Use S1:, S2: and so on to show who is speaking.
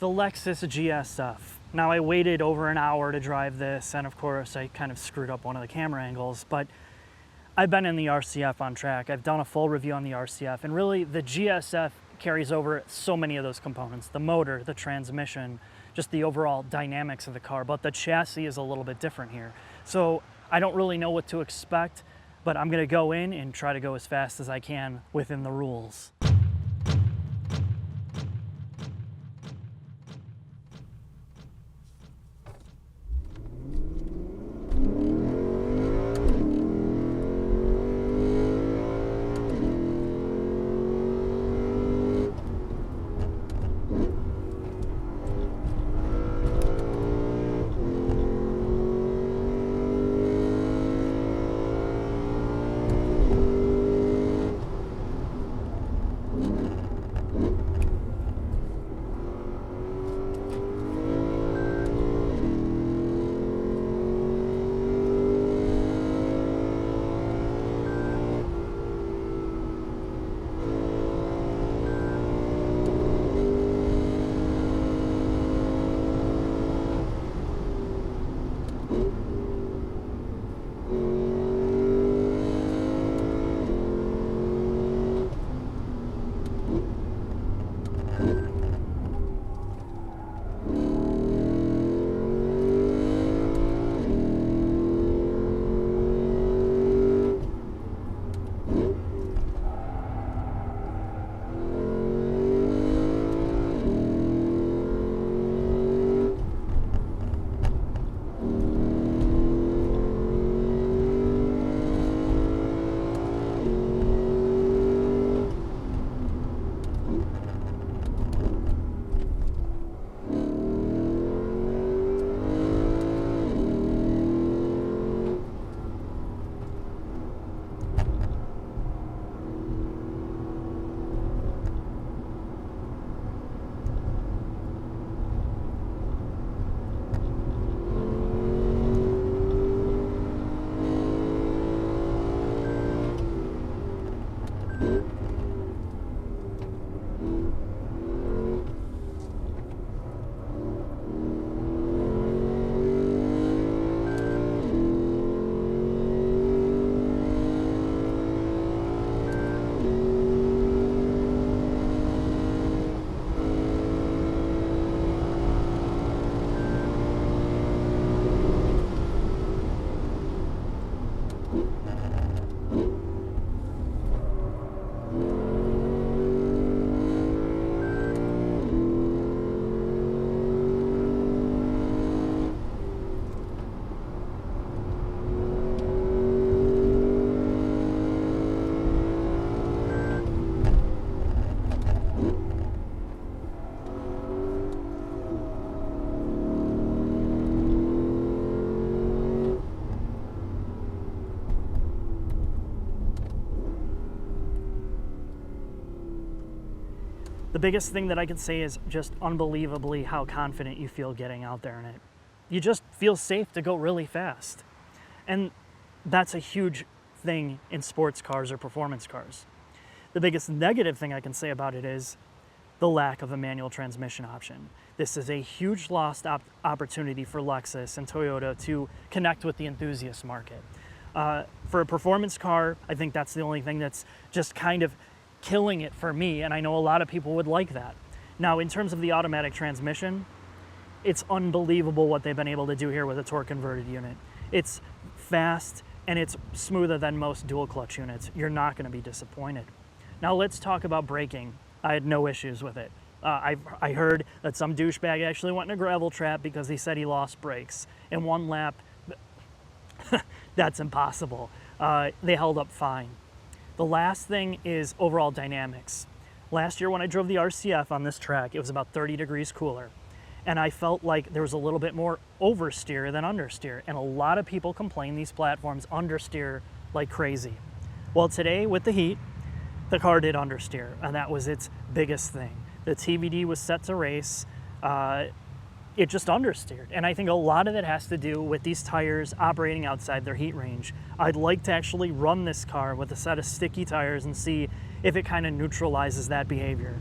S1: the Lexus GS-F. Now I waited over an hour to drive this, and of course I kind of screwed up one of the camera angles, but I've been in the RCF on track. I've done a full review on the RCF, and really the GS-F carries over so many of those components: the motor, the transmission, just the overall dynamics of the car, but the chassis is a little bit different here. So I don't really know what to expect, but I'm gonna go in and try to go as fast as I can within the rules. The biggest thing that I can say is just unbelievably how confident you feel getting out there in it. You just feel safe to go really fast. And that's a huge thing in sports cars or performance cars. The biggest negative thing I can say about it is the lack of a manual transmission option. This is a huge lost opportunity for Lexus and Toyota to connect with the enthusiast market. For a performance car, I think that's the only thing that's just kind of killing it for me, and I know a lot of people would like that. Now, in terms of the automatic transmission, it's unbelievable what they've been able to do here with a torque converted unit. It's fast and it's smoother than most dual clutch units. You're not going to be disappointed. Now let's talk about braking. I had no issues with it. I heard that some douchebag actually went in a gravel trap because he said he lost brakes in one lap. That's impossible. They held up fine. The last thing is overall dynamics. Last year when I drove the RCF on this track, it was about 30 degrees cooler. And I felt like there was a little bit more oversteer than understeer. And a lot of people complain these platforms understeer like crazy. Well, today with the heat, the car did understeer, and that was its biggest thing. The TBD was set to race. It just understeered. And I think a lot of it has to do with these tires operating outside their heat range. I'd like to actually run this car with a set of sticky tires and see if it kind of neutralizes that behavior.